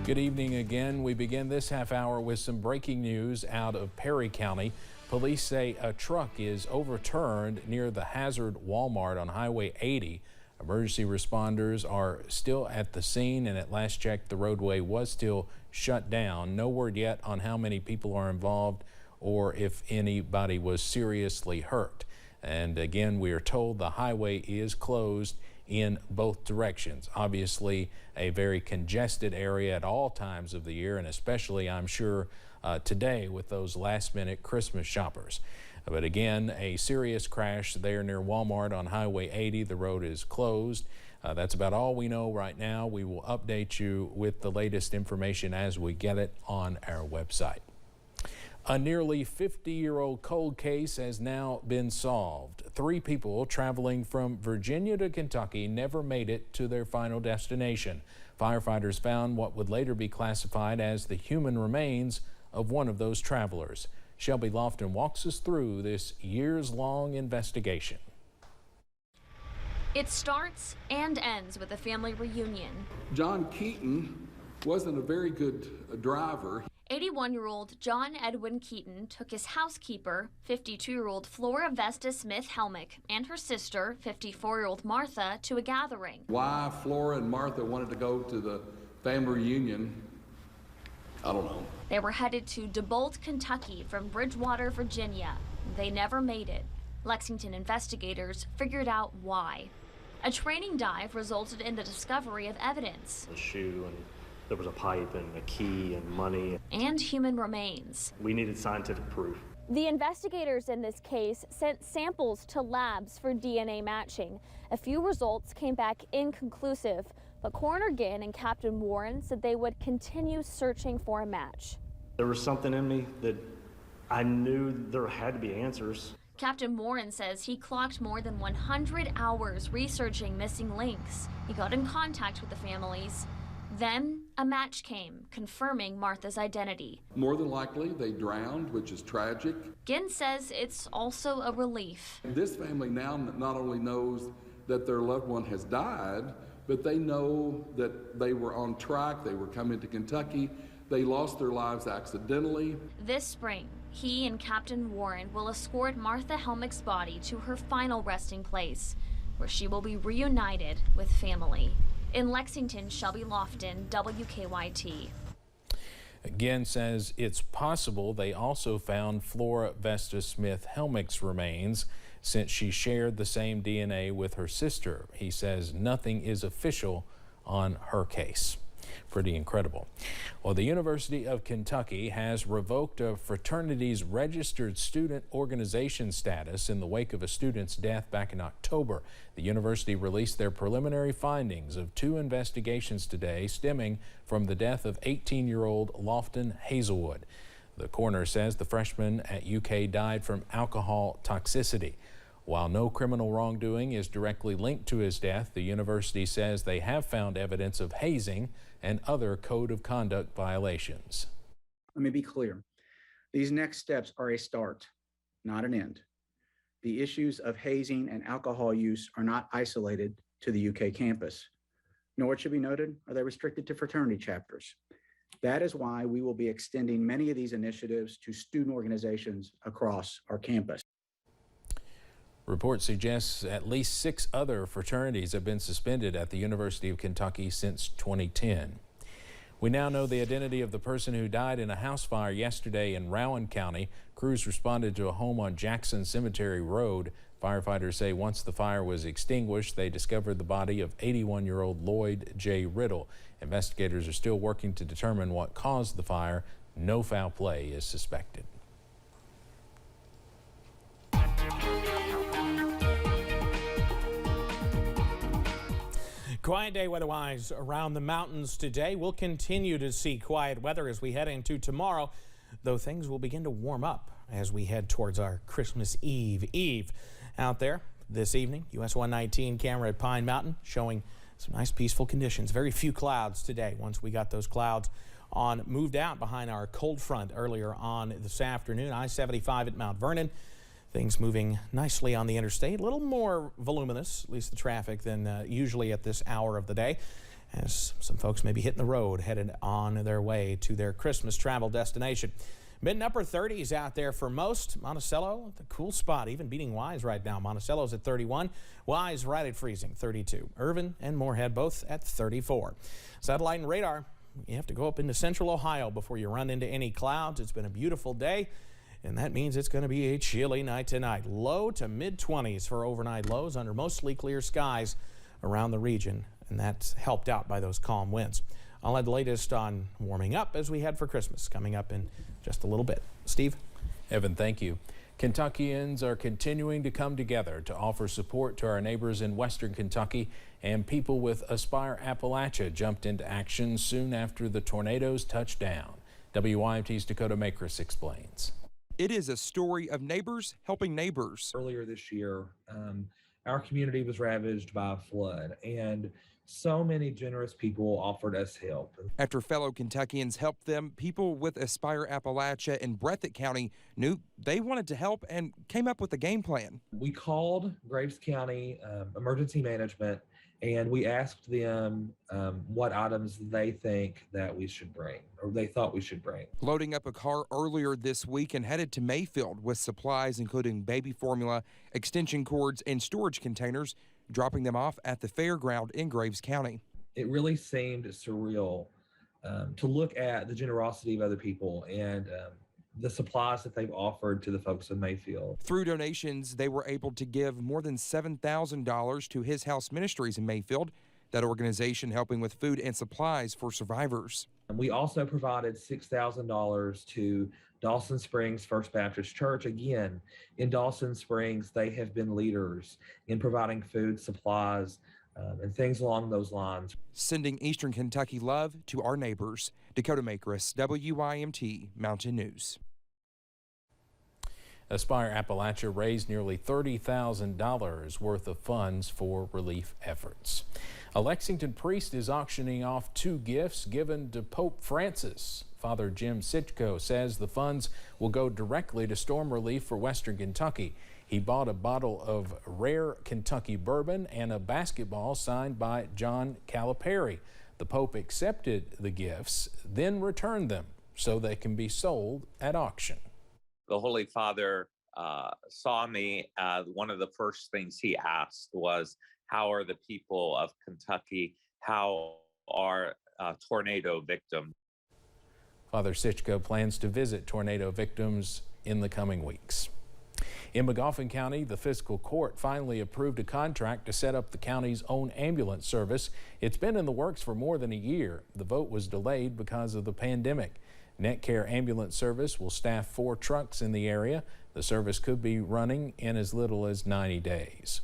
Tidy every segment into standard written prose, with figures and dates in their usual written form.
Good evening again. We begin this half hour with some breaking news out of Perry County. Police say a truck is overturned near the Hazard Walmart on Highway 80. Emergency responders are still at the scene, and at last check, the roadway was still shut down. No word yet on how many people are involved or if anybody was seriously hurt. And again, we are told the highway is closed in both directions. Obviously, a very congested area at all times of the year, and especially, I'm sure, today with those last-minute Christmas shoppers. But again, a serious crash there near Walmart on Highway 80. The road is closed. That's about all we know right now. We will update you with the latest information as we get it on our website. A nearly 50-year-old cold case has now been solved. 3 people traveling from Virginia to Kentucky never made it to their final destination. Firefighters found what would later be classified as the human remains of one of those travelers. Shelby Lofton walks us through this years-long investigation. It starts and ends with a family reunion. John Keaton wasn't a very good driver. 81-year-old John Edwin Keaton took his housekeeper, 52-year-old Flora Vesta Smith Helmick, and her sister, 54-year-old Martha, to a gathering. Why Flora and Martha wanted to go to the family reunion, I don't know. They were headed to DeBolt, Kentucky from Bridgewater, Virginia. They never made it. Lexington investigators figured out why. A training dive resulted in the discovery of evidence. A shoe, and there was a pipe and a key and money. And human remains. We needed scientific proof. The investigators in this case sent samples to labs for DNA matching. A few results came back inconclusive, but Coroner Ginn and Captain Warren said they would continue searching for a match. There was something in me that I knew there had to be answers. Captain Warren says he clocked more than 100 hours researching missing links. He got in contact with the families. Then a match came, confirming Martha's identity. More than likely, they drowned, which is tragic. Ginn says it's also a relief. This family now not only knows that their loved one has died, but they know that they were on track, they were coming to Kentucky, they lost their lives accidentally. This spring, he and Captain Warren will escort Martha Helmick's body to her final resting place, where she will be reunited with family. In Lexington, Shelby Lofton, WKYT. Ginn says it's possible they also found Flora Vesta Smith Helmick's remains since she shared the same DNA with her sister. He says nothing is official on her case. Pretty incredible. Well, the University of Kentucky has revoked a fraternity's registered student organization status in the wake of a student's death back in October. The university released their preliminary findings of 2 investigations today stemming from the death of 18-year-old Lofton Hazelwood. The coroner says the freshman at UK died from alcohol toxicity. While no criminal wrongdoing is directly linked to his death, the university says they have found evidence of hazing and other code of conduct violations. Let me be clear. These next steps are a start, not an end. The issues of hazing and alcohol use are not isolated to the UK campus, nor, it should be noted, are they restricted to fraternity chapters. That is why we will be extending many of these initiatives to student organizations across our campus. Report suggests at least 6 other fraternities have been suspended at the University of Kentucky since 2010. We now know the identity of the person who died in a house fire yesterday in Rowan County. Crews responded to a home on Jackson Cemetery Road. Firefighters say once the fire was extinguished, they discovered the body of 81-year-old Lloyd J. Riddle. Investigators are still working to determine what caused the fire. No foul play is suspected. Quiet day weather-wise around the mountains today. We'll continue to see quiet weather as we head into tomorrow, though things will begin to warm up as we head towards our Christmas Eve. Out there this evening, US 119 camera at Pine Mountain showing some nice peaceful conditions. Very few clouds today. Once we got those clouds moved out behind our cold front earlier on this afternoon. I-75 at Mount Vernon. Things moving nicely on the interstate, a little more voluminous, at least the traffic, than usually at this hour of the day. as some folks may be hitting the road headed on their way to their Christmas travel destination. Mid and upper 30s out there for most. Monticello, the cool spot, even beating Wise right now. Monticello's at 31. Wise right at freezing, 32. Irvin and Moorhead both at 34. Satellite and radar, you have to go up into central Ohio before you run into any clouds. It's been a beautiful day, and that means it's going to be a chilly night tonight. Low to mid 20s for overnight lows under mostly clear skies around the region, and that's helped out by those calm winds. I'll have the latest on warming up as we head for Christmas coming up in just a little bit. Steve? Evan, thank you. Kentuckians are continuing to come together to offer support to our neighbors in western Kentucky, and people with Aspire Appalachia jumped into action soon after the tornadoes touched down. WYMT's Dakota Makris explains. It is a story of neighbors helping neighbors. Earlier this year, our community was ravaged by a flood, and so many generous people offered us help. After fellow Kentuckians helped them, people with Aspire Appalachia in Breathitt County knew they wanted to help and came up with a game plan. We called Graves County Emergency Management, and we asked them what items they think that we should bring, or they thought we should bring. Loading up a car earlier this week and headed to Mayfield with supplies including baby formula, extension cords, and storage containers, dropping them off at the fairground in Graves County. It really seemed surreal to look at the generosity of other people and the supplies that they've offered to the folks in Mayfield. Through donations, they were able to give more than $7,000 to His House Ministries in Mayfield, that organization helping with food and supplies for survivors. We also provided $6,000 to Dawson Springs First Baptist Church. Again, in Dawson Springs, they have been leaders in providing food, supplies, and things along those lines. Sending Eastern Kentucky love to our neighbors. Dakota Makris, WYMT Mountain News. Aspire Appalachia raised nearly $30,000 worth of funds for relief efforts. A Lexington priest is auctioning off 2 gifts given to Pope Francis. Father Jim Sitchko says the funds will go directly to storm relief for western Kentucky. He bought a bottle of rare Kentucky bourbon and a basketball signed by John Calipari. The Pope accepted the gifts, then returned them so they can be sold at auction. The Holy Father saw me. One of the first things he asked was, how are the people of Kentucky? How are tornado victims? Father Sitchko plans to visit tornado victims in the coming weeks. In Magoffin County, the fiscal court finally approved a contract to set up the county's own ambulance service. It's been in the works for more than a year. The vote was delayed because of the pandemic. NetCare Ambulance Service will staff 4 trucks in the area. The service could be running in as little as 90 days.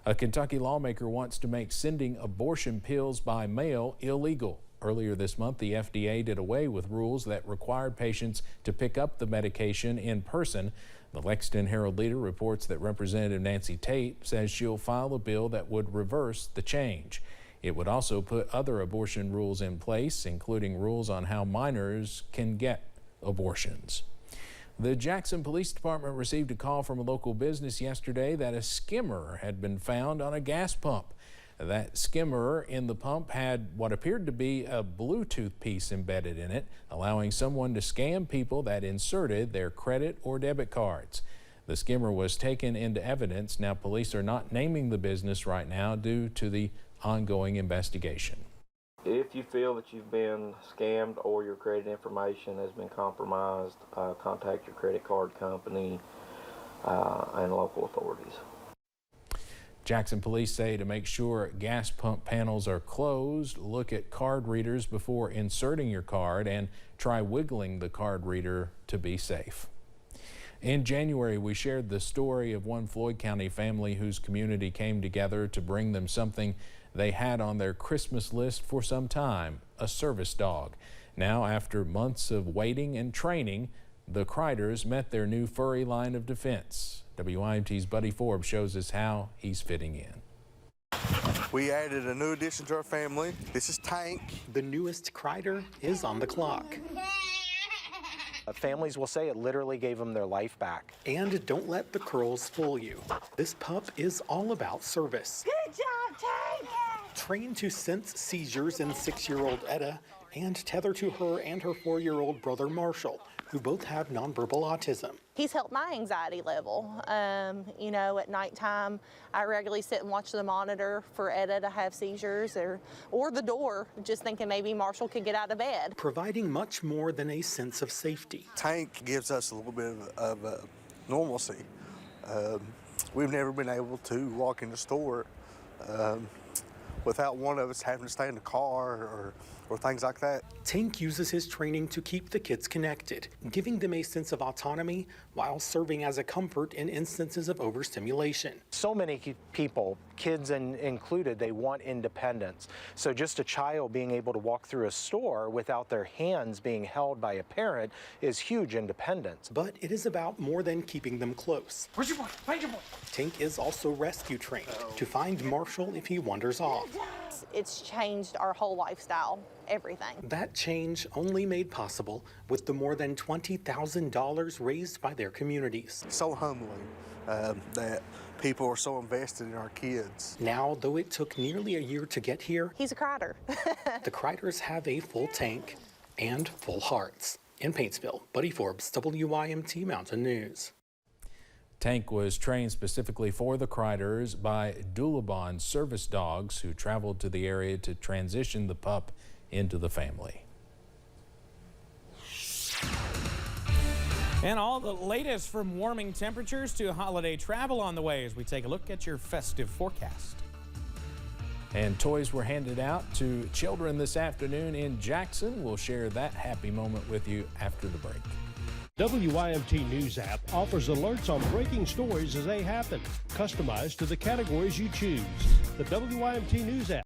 A Kentucky lawmaker wants to make sending abortion pills by mail illegal. Earlier this month, the FDA did away with rules that required patients to pick up the medication in person. The Lexington Herald-Leader reports that Representative Nancy Tate says she'll file a bill that would reverse the change. It would also put other abortion rules in place, including rules on how minors can get abortions. The Jackson Police Department received a call from a local business yesterday that a skimmer had been found on a gas pump. That skimmer in the pump had what appeared to be a Bluetooth piece embedded in it, allowing someone to scam people that inserted their credit or debit cards. The skimmer was taken into evidence. Now, police are not naming the business right now due to the ongoing investigation. If you feel that you've been scammed or your credit information has been compromised, contact your credit card company and local authorities. Jackson police say to make sure gas pump panels are closed, look at card readers before inserting your card and try wiggling the card reader to be safe. In January, we shared the story of one Floyd County family whose community came together to bring them something they had on their Christmas list for some time, a service dog. Now, after months of waiting and training, the Kreiders met their new furry line of defense. WIMT's Buddy Forbes shows us how he's fitting in. We added a new addition to our family. This is Tank. The newest Kreider is on the clock. Families will say it literally gave them their life back. And don't let the curls fool you. This pup is all about service. Good job, Tank! trained to sense seizures in 6-year-old Etta and tether to her and her 4-year-old brother Marshall, who both have nonverbal autism. He's helped my anxiety level. You know, at nighttime, I regularly sit and watch the monitor for Etta to have seizures or the door, just thinking maybe Marshall could get out of bed. Providing much more than a sense of safety. Tank gives us a little bit of normalcy. We've never been able to walk in the store without one of us having to stay in the car or things like that. Tank uses his training to keep the kids connected, giving them a sense of autonomy while serving as a comfort in instances of overstimulation. So many people, kids included, they want independence. So just a child being able to walk through a store without their hands being held by a parent is huge independence. But it is about more than keeping them close. Where's your boy? Find your boy. Tank is also rescue trained to find Marshall if he wanders off. It's changed our whole lifestyle, everything. That change only made possible with the more than $20,000 raised by their communities. So humbling that people are so invested in our kids. Now, though it took nearly a year to get here, he's a Crider. The Criders have a full tank and full hearts. In Paintsville, Buddy Forbes, WYMT Mountain News. Tank was trained specifically for the Criders by Doulabon service dogs who traveled to the area to transition the pup into the family. And all the latest from warming temperatures to holiday travel on the way as we take a look at your festive forecast. And toys were handed out to children this afternoon in Jackson. We'll share that happy moment with you after the break. WYMT News app offers alerts on breaking stories as they happen, customized to the categories you choose. The WYMT News app.